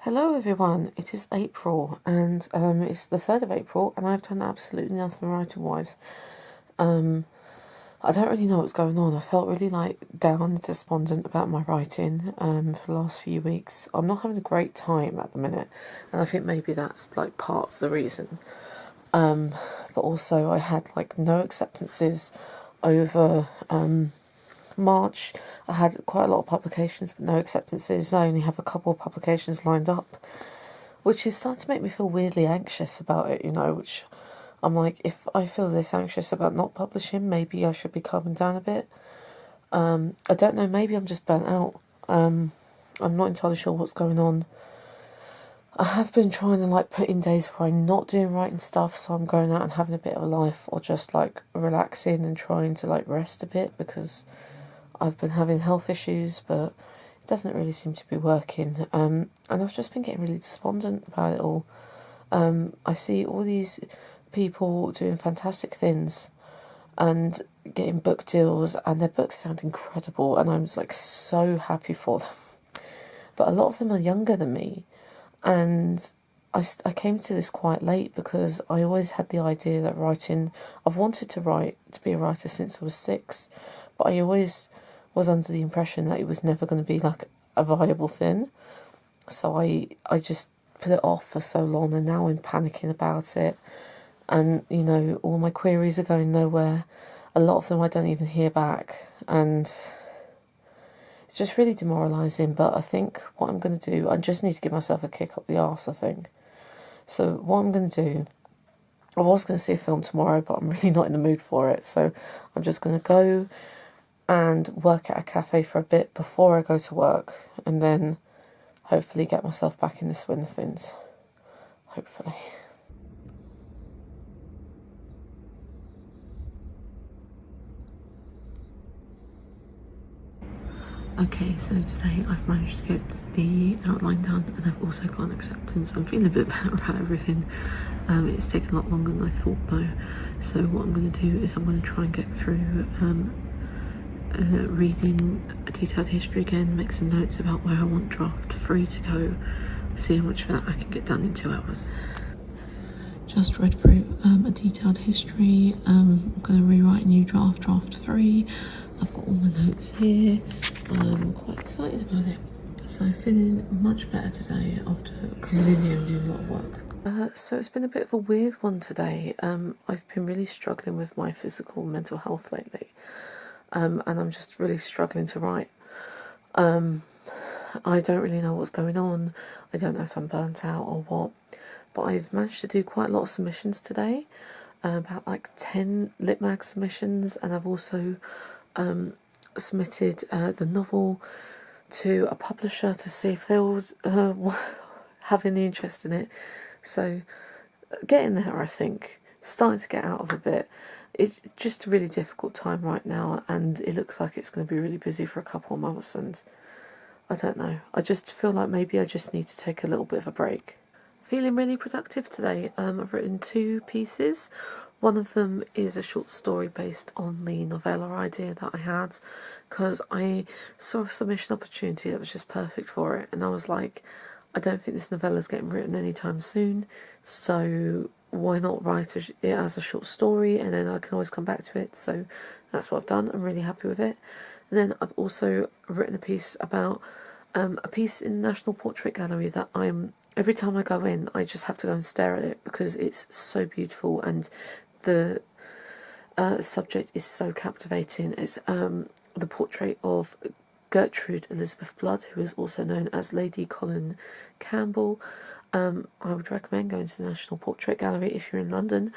Hello everyone, it is April and it's the 3rd of April and I've done absolutely nothing writing wise. I don't really know what's going on. I felt really down and despondent about my writing for the last few weeks. I'm not having a great time at the minute and I think maybe that's part of the reason. But also I had no acceptances over March. I had quite a lot of publications but no acceptances. I only have a couple of publications lined up, which is starting to make me feel weirdly anxious about it, which I'm if I feel this anxious about not publishing, maybe I should be calming down a bit. I don't know, maybe I'm just burnt out. I'm not entirely sure what's going on. I have been trying to put in days where I'm not doing writing stuff, so I'm going out and having a bit of a life, or just relaxing and trying to rest a bit, because I've been having health issues, but it doesn't really seem to be working. And I've just been getting really despondent about it all. I see all these people doing fantastic things and getting book deals, and their books sound incredible, and I'm just so happy for them. But a lot of them are younger than me, and I came to this quite late because I always had the idea that writing, I've wanted to be a writer since I was 6, but I always was under the impression that it was never going to be a viable thing. So I just put it off for so long, and now I'm panicking about it. And, all my queries are going nowhere. A lot of them I don't even hear back. And it's just really demoralising. But I think what I'm going to do, I just need to give myself a kick up the arse, I think. So what I'm going to do, I was going to see a film tomorrow, but I'm really not in the mood for it. So I'm just going to go and work at a cafe for a bit before I go to work. And then hopefully get myself back in the swing of things. Hopefully. Okay, so today I've managed to get the outline done, and I've also got an acceptance. I'm feeling a bit better about everything. It's taken a lot longer than I thought though. So what I'm going to do is I'm going to try and get through reading a detailed history again, make some notes about where I want draft 3 to go, see how much of that I can get done in 2 hours. Just read through a detailed history. I'm going to rewrite a new draft 3. I've got all my notes here. I'm quite excited about it. So feeling much better today after coming in here and doing a lot of work. So it's been a bit of a weird one today. I've been really struggling with my physical and mental health lately. And I'm just really struggling to write. I don't really know what's going on. I don't know if I'm burnt out or what. But I've managed to do quite a lot of submissions today. About 10 Lit-Mag submissions. And I've also submitted the novel to a publisher to see if they would have any interest in it. So getting there, I think. Starting to get out of a bit. It's just a really difficult time right now, and it looks like it's going to be really busy for a couple of months, and I don't know. I just feel like maybe I just need to take a little bit of a break. Feeling really productive today. I've written 2 pieces. One of them is a short story based on the novella idea that I had, because I saw a submission opportunity that was just perfect for it, and I was like, I don't think this novella is getting written anytime soon, so why not write it as a short story, and then I can always come back to it. So that's what I've done. I'm really happy with it. And then I've also written a piece about a piece in the National Portrait Gallery that every time I go in, I just have to go and stare at it because it's so beautiful, and the subject is so captivating. It's the portrait of Gertrude Elizabeth Blood, who is also known as Lady Colin Campbell. I would recommend going to the National Portrait Gallery if you're in London.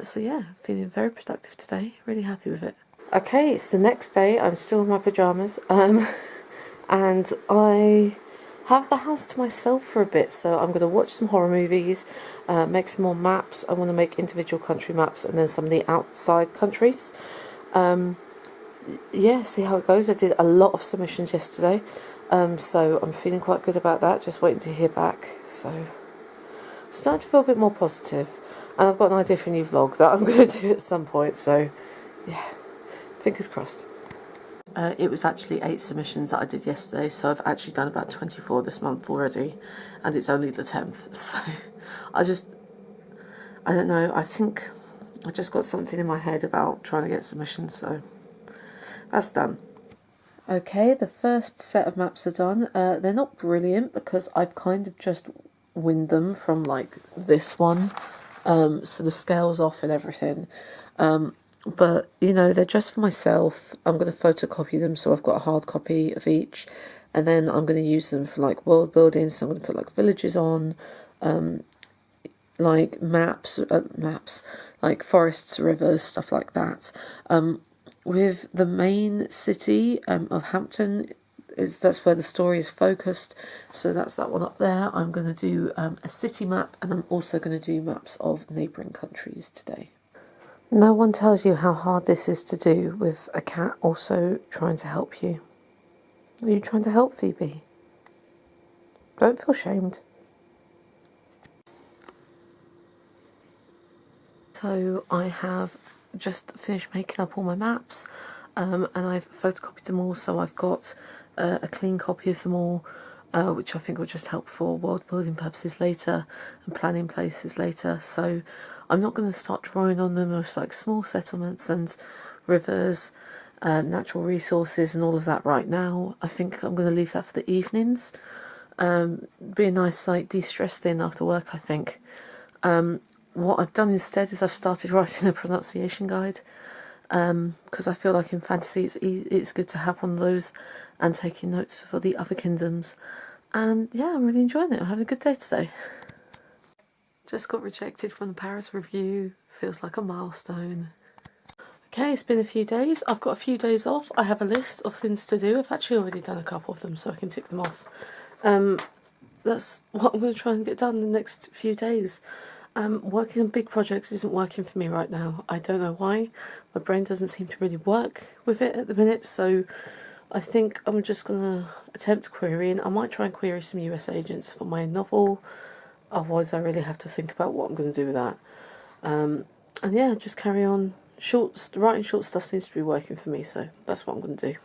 So yeah, feeling very productive today, really happy with it. Okay, it's the next day, I'm still in my pyjamas, and I have the house to myself for a bit, so I'm going to watch some horror movies, make some more maps. I want to make individual country maps and then some of the outside countries. Yeah, see how it goes. I did a lot of submissions yesterday, so I'm feeling quite good about that, just waiting to hear back. So I'm starting to feel a bit more positive, and I've got an idea for a new vlog that I'm going to do at some point, so yeah, fingers crossed. It was actually 8 submissions that I did yesterday, so I've actually done about 24 this month already, and it's only the 10th. So I don't know, I think I just got something in my head about trying to get submissions, so that's done. Okay, the first set of maps are done. They're not brilliant because I've kind of just winned them from like this one, so the scale's off and everything. But you know, they're just for myself. I'm going to photocopy them, so I've got a hard copy of each, and then I'm going to use them for like world building. So I'm going to put like villages on, like maps, like forests, rivers, stuff like that. With the main city of Hampton, that's where the story is focused, so that's that one up there. I'm going to do a city map, and I'm also going to do maps of neighbouring countries today. No one tells you how hard this is to do with a cat also trying to help you. Are you trying to help, Phoebe? Don't feel shamed. So I have just finished making up all my maps, and I've photocopied them all, so I've got a clean copy of them all, which I think will just help for world building purposes later and planning places later. So I'm not going to start drawing on them as like small settlements and rivers, natural resources and all of that right now. I think I'm going to leave that for the evenings. Be a nice like de-stress thing after work, I think. What I've done instead is I've started writing a pronunciation guide, because I feel like in fantasy it's good to have one of those and taking notes for the other kingdoms. And yeah, I'm really enjoying it. I'm having a good day today. Just got rejected from the Paris review. Feels like a milestone. Okay, it's been a few days. I've got a few days off. I have a list of things to do. I've actually already done a couple of them, so I can tick them off. That's what I'm going to try and get done in the next few days. Working on big projects isn't working for me right now. I don't know why. My brain doesn't seem to really work with it at the minute, so I think I'm just going to attempt querying. I might try and query some US agents for my novel. Otherwise, I really have to think about what I'm going to do with that. And yeah, just carry on. Writing short stuff seems to be working for me, so that's what I'm going to do.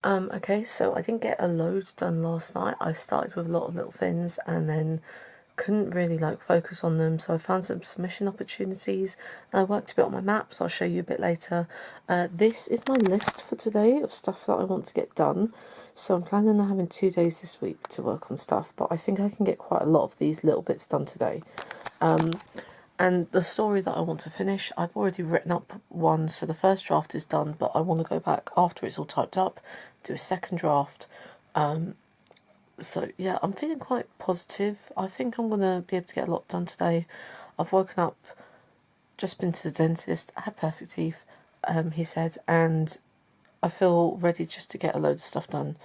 Okay, so I didn't get a load done last night. I started with a lot of little things and then couldn't really like focus on them, so I found some submission opportunities. I worked a bit on my maps. I'll show you a bit later. This is my list for today of stuff that I want to get done. So I'm planning on having 2 days this week to work on stuff, but I think I can get quite a lot of these little bits done today. And the story that I want to finish, I've already written up one, so the first draft is done, but I want to go back after it's all typed up, do a second draft. So yeah, I'm feeling quite positive. I think I'm going to be able to get a lot done today. I've woken up, just been to the dentist, I had perfect teeth, he said, and I feel ready just to get a load of stuff done,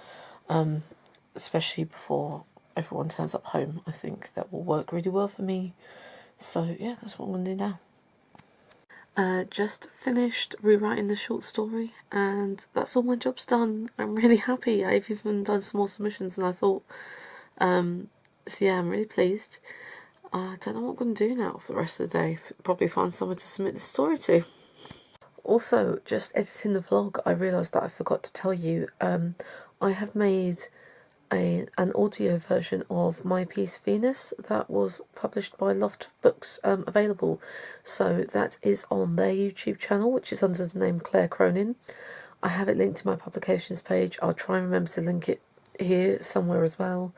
especially before everyone turns up home. I think that will work really well for me. So yeah, that's what I'm going to do now. Just finished rewriting the short story, and that's all my job's done. I'm really happy. I've even done some more submissions than I thought. So yeah, I'm really pleased. I don't know what I'm going to do now for the rest of the day. Probably find someone to submit the story to. Also, just editing the vlog, I realised that I forgot to tell you, I have made an audio version of my piece Venus that was published by Loft Books, available. So that is on their YouTube channel, which is under the name Claire Cronin. I have it linked to my publications page. I'll try and remember to link it here somewhere as well.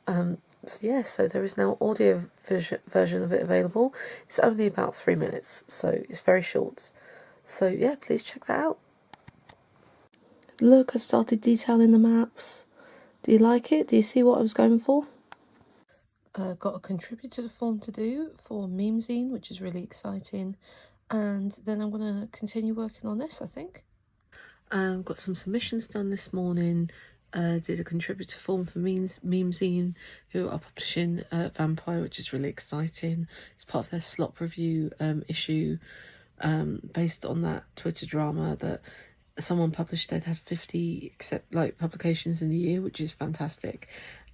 So yeah, so there is now audio version of it available. It's only about 3 minutes, so it's very short. So yeah, please check that out. Look, I started detailing the maps. Do you like it? Do you see what I was going for? Got a contributor form to do for Memezine, which is really exciting. And then I'm going to continue working on this, I think. Got some submissions done this morning. Did a contributor form for Memezine, who are publishing Vampire, which is really exciting. It's part of their slop review issue, based on that Twitter drama that someone published. They'd had 50 publications in a year, which is fantastic.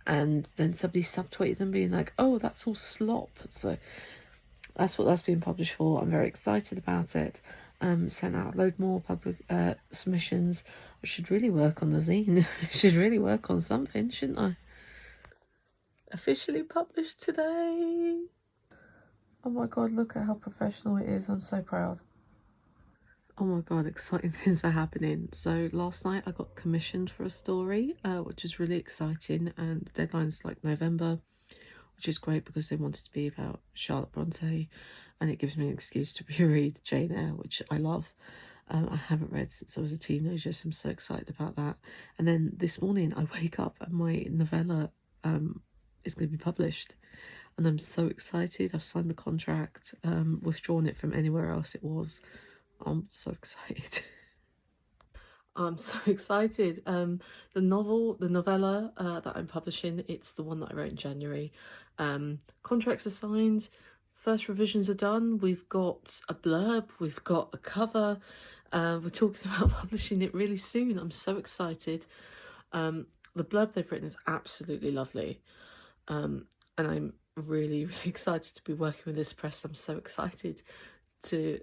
And then somebody subtweeted them being like, oh, that's all slop. So that's what that's being published for. I'm very excited about it. sent out a load more public submissions. I should really work on the zine. I should really work on something, shouldn't I? Officially published today. Oh my god, look at how professional it is. I'm so proud. Oh my god, exciting things are happening. So last night I got commissioned for a story, which is really exciting, and the deadline's like November, which is great because they want it to be about Charlotte Bronte, and it gives me an excuse to reread Jane Eyre, which I love. I haven't read since I was a teenager, so I'm so excited about that. And then this morning I wake up and my novella is going to be published, and I'm so excited. I've signed the contract, withdrawn it from anywhere else it was. I'm so excited. I'm so excited. The novella that I'm publishing, it's the one that I wrote in January. Contracts are signed, first revisions are done, we've got a blurb, we've got a cover, we're talking about publishing it really soon. I'm so excited. The blurb they've written is absolutely lovely, and I'm really, really excited to be working with this press. I'm so excited to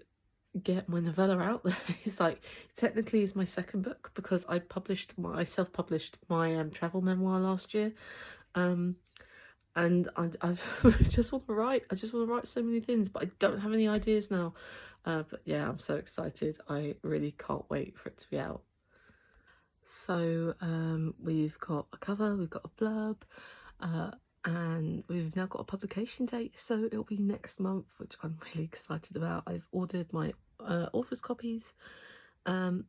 get my novella out there. It's like, technically it's my second book because I self-published my travel memoir last year, and I've just want to write. I just want to write so many things, but I don't have any ideas now. But yeah, I'm so excited. I really can't wait for it to be out. So we've got a cover, we've got a blurb, and we've now got a publication date, so it'll be next month, which I'm really excited about. I've ordered my author's copies. Yeah,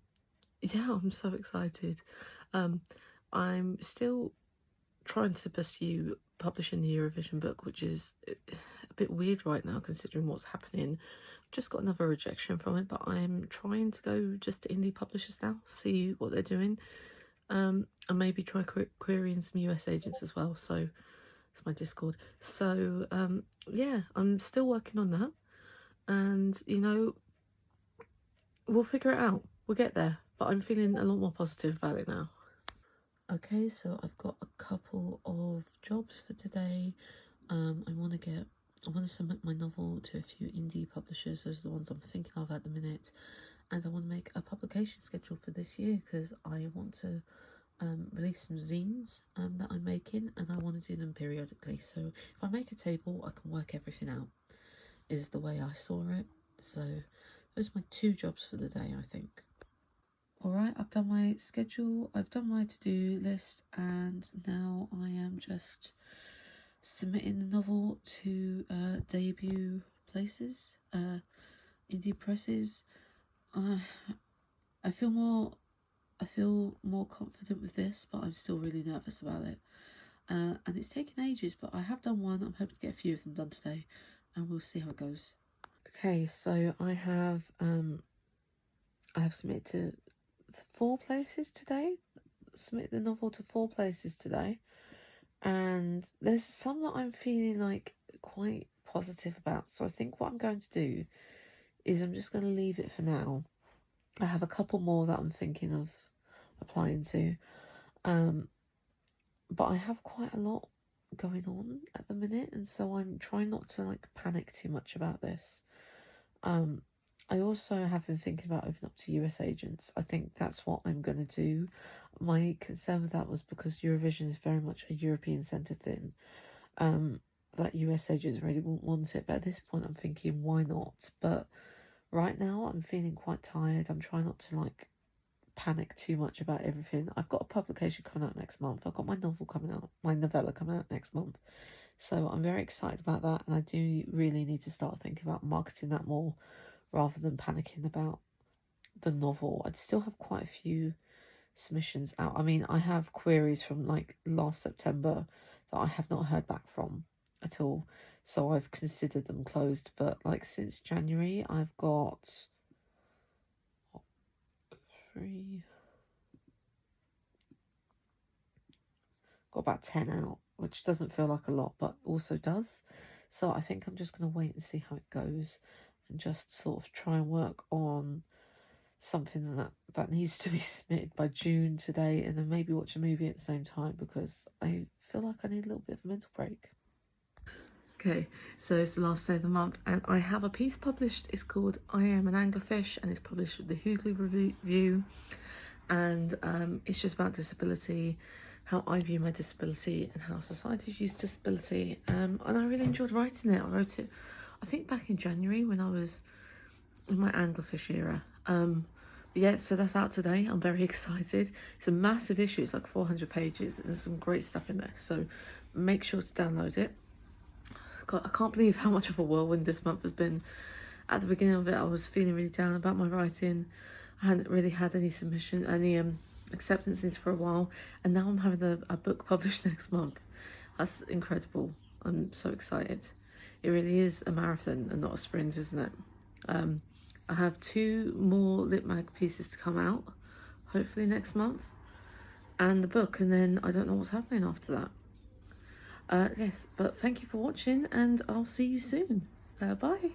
I'm so excited. I'm still trying to pursue publishing the Eurovision book, which is a bit weird right now considering what's happening. I've just got another rejection from it, but I'm trying to go just to indie publishers now, see what they're doing, and maybe try querying some US agents as well. So it's my Discord. So yeah, I'm still working on that, and you know, we'll figure it out. We'll get there, but I'm feeling a lot more positive about it now. Okay, so I've got a couple of jobs for today. I want to submit my novel to a few indie publishers. Those are the ones I'm thinking of at the minute, and I want to make a publication schedule for this year because I want to release some zines that I'm making, and I want to do them periodically. So if I make a table, I can work everything out, is the way I saw it. So those are my two jobs for the day, I think. Alright, I've done my schedule, I've done my to-do list, and now I am just submitting the novel to debut places, indie presses. I feel more confident with this, but I'm still really nervous about it. And it's taken ages, but I have done one. I'm hoping to get a few of them done today, and we'll see how it goes. Okay, so I have submitted to 4 places today. Submitted the novel to 4 places today, and there's some that I'm feeling like quite positive about. So I think what I'm going to do is I'm just going to leave it for now. I have a couple more that I'm thinking of applying to, but I have quite a lot going on at the minute, and so I'm trying not to like panic too much about this. I also have been thinking about opening up to US agents. I think that's what I'm going to do. My concern with that was because Eurovision is very much a European-centred thing, that US agents really won't want it. But at this point, I'm thinking, why not? But right now, I'm feeling quite tired. I'm trying not to like panic too much about everything. I've got a publication coming out next month. I've got my novella coming out next month. So I'm very excited about that, and I do really need to start thinking about marketing that more rather than panicking about the novel. I'd still have quite a few submissions out. I mean, I have queries from like last September that I have not heard back from at all, so I've considered them closed. But like since January, I've got about 10 out, which doesn't feel like a lot, but also does. So I think I'm just going to wait and see how it goes, and just sort of try and work on something that needs to be submitted by June today, and then maybe watch a movie at the same time, because I feel like I need a little bit of a mental break. Okay, so it's the last day of the month, and I have a piece published. It's called I Am an Anglerfish, and it's published with the Hughley Review. And it's just about disability, how I view my disability, and how society views disability. And I really enjoyed writing it. I wrote it, I think, back in January when I was in my anglerfish era. Yeah, so that's out today. I'm very excited. It's a massive issue. It's like 400 pages, and there's some great stuff in there. So make sure to download it. God, I can't believe how much of a whirlwind this month has been. At the beginning of it, I was feeling really down about my writing. I hadn't really had any acceptances for a while, and now I'm having a book published next month. That's incredible. I'm so excited. It really is a marathon and not a sprint, isn't it? I have 2 more Lit Mag pieces to come out, hopefully next month, and the book, and then I don't know what's happening after that. Yes, but thank you for watching, and I'll see you soon. Bye.